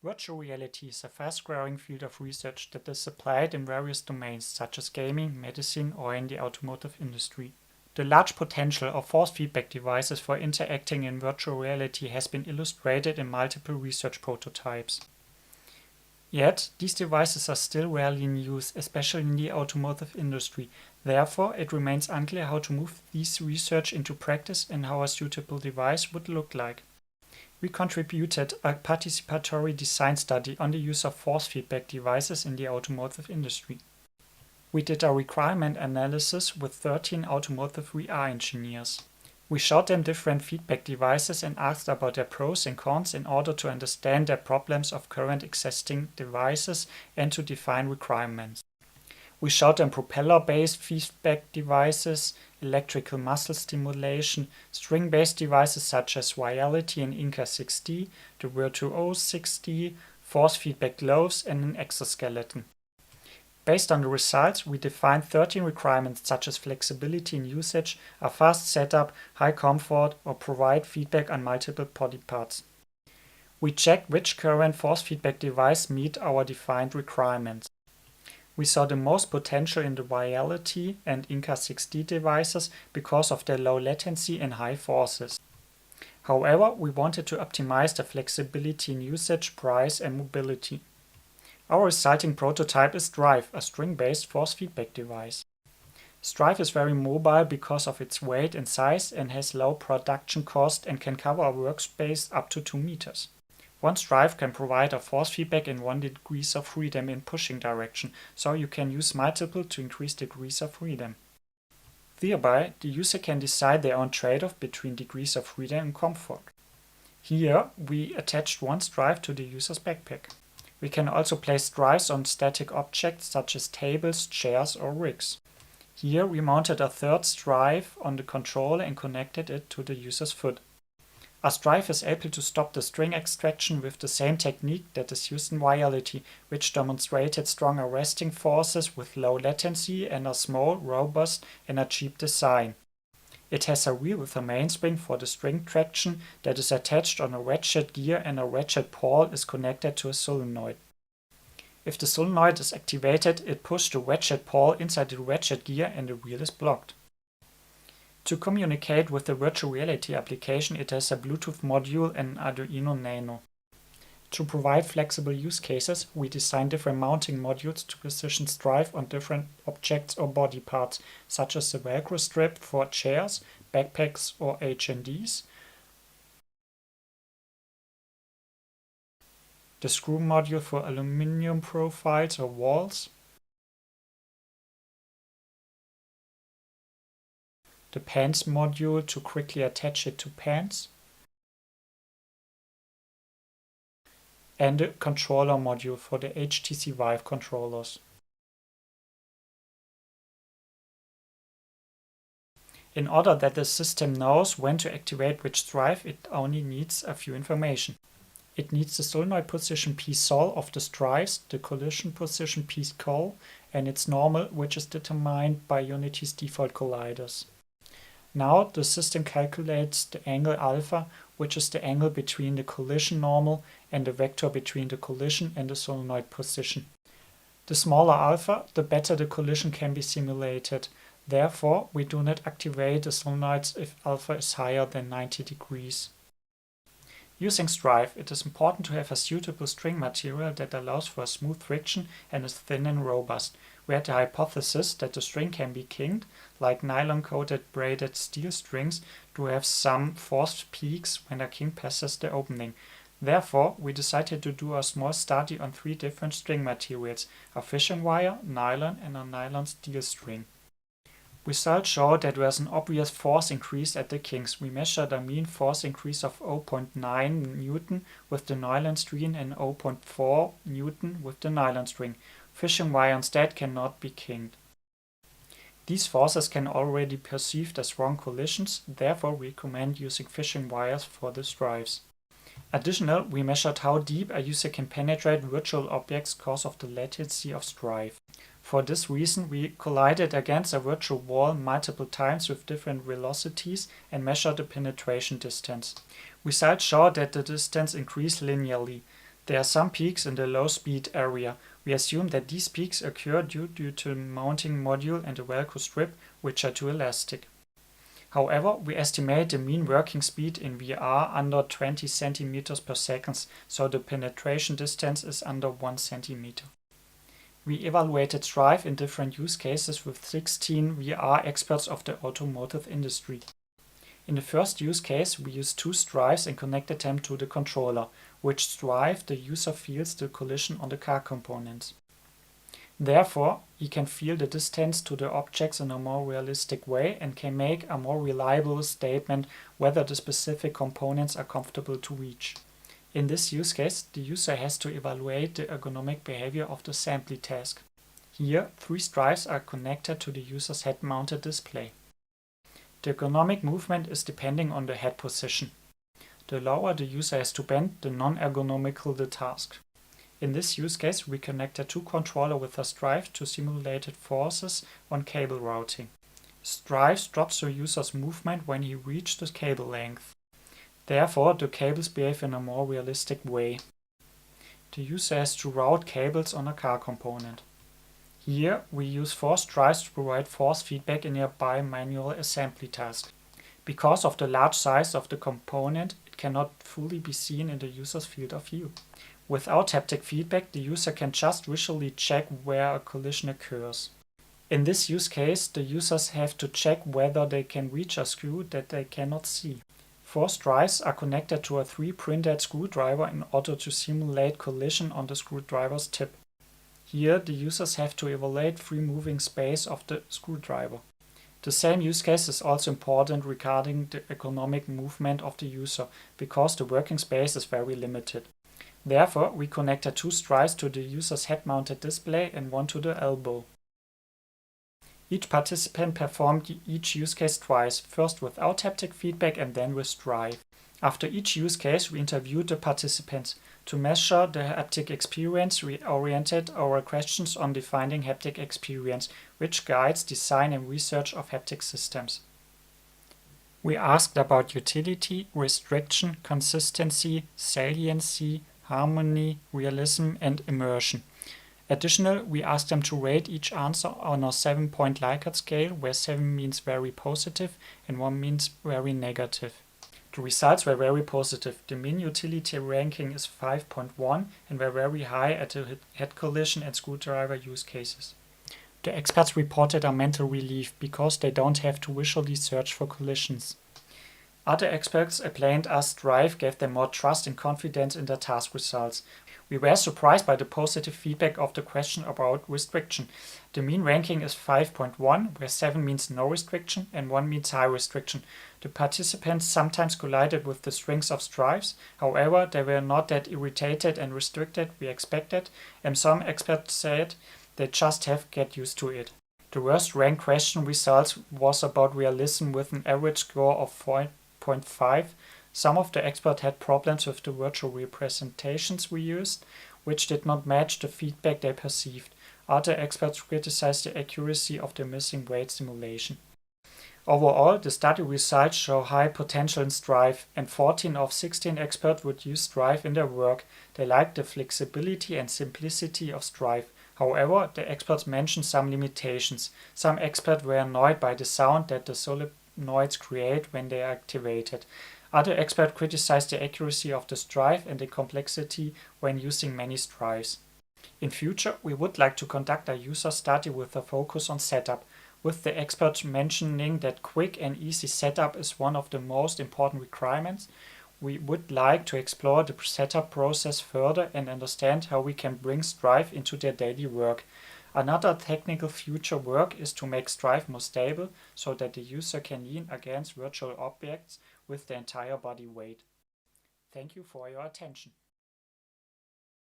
Virtual reality is a fast-growing field of research that is applied in various domains such as gaming, medicine, or in the automotive industry. The large potential of force feedback devices for interacting in virtual reality has been illustrated in multiple research prototypes. Yet, these devices are still rarely in use, especially in the automotive industry. Therefore, it remains unclear how to move this research into practice and how a suitable device would look like. We contributed a participatory design study on the use of force feedback devices in the automotive industry. We did a requirement analysis with 13 automotive VR engineers. We showed them different feedback devices and asked about their pros and cons in order to understand their problems of current existing devices and to define requirements. We showed them propeller-based feedback devices, electrical muscle stimulation, string-based devices such as Viality and Inca 6D, the Virtuo 6D, force feedback gloves, and an exoskeleton. Based on the results, we defined 13 requirements such as flexibility in usage, a fast setup, high comfort, or provide feedback on multiple body parts. We checked which current force feedback device meet our defined requirements. We saw the most potential in the Viality and Inca 6D devices because of their low latency and high forces. However, we wanted to optimize the flexibility in usage, price, and mobility. Our resulting prototype is Strive, a string-based force feedback device. Strive is very mobile because of its weight and size and has low production cost and can cover a workspace up to 2 meters. One Strive can provide a force feedback in 1 degrees of freedom in pushing direction, so you can use multiple to increase degrees of freedom. Thereby, the user can decide their own trade-off between degrees of freedom and comfort. Here, we attached one Strive to the user's backpack. We can also place Strives on static objects such as tables, chairs, or rigs. Here, we mounted a third Strive on the controller and connected it to the user's foot. A Strive is able to stop the string extraction with the same technique that is used in Viality, which demonstrated strong arresting forces with low latency and a small, robust, and a cheap design. It has a wheel with a mainspring for the string traction that is attached on a ratchet gear, and a ratchet pawl is connected to a solenoid. If the solenoid is activated, it pushes the ratchet pawl inside the ratchet gear and the wheel is blocked. To communicate with the virtual reality application, it has a Bluetooth module and Arduino Nano. To provide flexible use cases, we designed different mounting modules to position Strive on different objects or body parts, such as the Velcro strip for chairs, backpacks, or HNDs, the screw module for aluminum profiles or walls, the pants module to quickly attach it to pants, and the controller module for the HTC Vive controllers. In order that the system knows when to activate which Strive, it only needs a few information. It needs the solenoid position p-sol of the Strives, the collision position p-col, and its normal, which is determined by Unity's default colliders. Now the system calculates the angle alpha, which is the angle between the collision normal and the vector between the collision and the solenoid position. The smaller alpha, the better the collision can be simulated. Therefore, we do not activate the solenoids if alpha is higher than 90 degrees. Using Strive, it is important to have a suitable string material that allows for a smooth friction and is thin and robust. We had the hypothesis that the string can be kinked, like nylon-coated braided steel strings do have some force peaks when a kink passes the opening. Therefore, we decided to do a small study on 3 different string materials, a fishing wire, nylon, and a nylon steel string. Results show that there is an obvious force increase at the kinks. We measured a mean force increase of 0.9 Newton with the nylon string and 0.4 Newton with the nylon string. Fishing wire instead cannot be kinked. These forces can already be perceived as wrong collisions, therefore we recommend using fishing wires for the Strives. Additionally, we measured how deep a user can penetrate virtual objects because of the latency of Strive. For this reason, we collided against a virtual wall multiple times with different velocities and measured the penetration distance. Results show that the distance increased linearly. There are some peaks in the low speed area. We assume that these peaks occur due to the mounting module and the Velcro strip, which are too elastic. However, we estimate the mean working speed in VR under 20 centimeters per second, so the penetration distance is under 1 centimeter. We evaluated Strive in different use cases with 16 VR experts of the automotive industry. In the first use case, we used 2 Strives and connected them to the controller, which Strive the user feels the collision on the car components. Therefore, he can feel the distance to the objects in a more realistic way and can make a more reliable statement whether the specific components are comfortable to reach. In this use case, the user has to evaluate the ergonomic behavior of the assembly task. Here, 3 Strives are connected to the user's head-mounted display. The ergonomic movement is depending on the head position. The lower the user has to bend, the non-ergonomical the task. In this use case, we connected 2 controllers with a Strive to simulated forces on cable routing. Strive drops the user's movement when he reaches the cable length. Therefore, the cables behave in a more realistic way. The user has to route cables on a car component. Here, we use 4 Strives to provide force feedback in a bimanual assembly task. Because of the large size of the component, it cannot fully be seen in the user's field of view. Without haptic feedback, the user can just visually check where a collision occurs. In this use case, the users have to check whether they can reach a screw that they cannot see. 4 Strives are connected to a 3-printed screwdriver in order to simulate collision on the screwdriver's tip. Here, the users have to evaluate free moving space of the screwdriver. The same use case is also important regarding the ergonomic movement of the user, because the working space is very limited. Therefore, we connected 2 Strives to the user's head-mounted display and 1 to the elbow. Each participant performed each use case twice, first without haptic feedback and then with Strive. After each use case, we interviewed the participants. To measure the haptic experience, we oriented our questions on defining haptic experience, which guides design and research of haptic systems. We asked about utility, restriction, consistency, saliency, harmony, realism, and immersion. Additionally, we asked them to rate each answer on a 7-point Likert scale, where 7 means very positive and 1 means very negative. The results were very positive. The mean utility ranking is 5.1 and were very high at the head collision and screwdriver use cases. The experts reported a mental relief because they don't have to visually search for collisions. Other experts explained us Strive gave them more trust and confidence in their task results. We were surprised by the positive feedback of the question about restriction. The mean ranking is 5.1, where 7 means no restriction and 1 means high restriction. The participants sometimes collided with the strings of Strives, however, they were not that irritated and restricted we expected, and some experts said they just have to get used to it. The worst ranked question results was about realism with an average score of 4.5. Some of the experts had problems with the virtual representations we used, which did not match the feedback they perceived. Other experts criticized the accuracy of the missing weight simulation. Overall, the study results show high potential in Strive, and 14 of 16 experts would use Strive in their work. They liked the flexibility and simplicity of Strive. However, the experts mentioned some limitations. Some experts were annoyed by the sound that the solenoids create when they are activated. Other experts criticized the accuracy of the Strive and the complexity when using many Strives. In future, we would like to conduct a user study with a focus on setup, with the experts mentioning that quick and easy setup is one of the most important requirements. We would like to explore the setup process further and understand how we can bring Strive into their daily work. Another technical future work is to make Strive more stable so that the user can lean against virtual objects with the entire body weight. Thank you for your attention.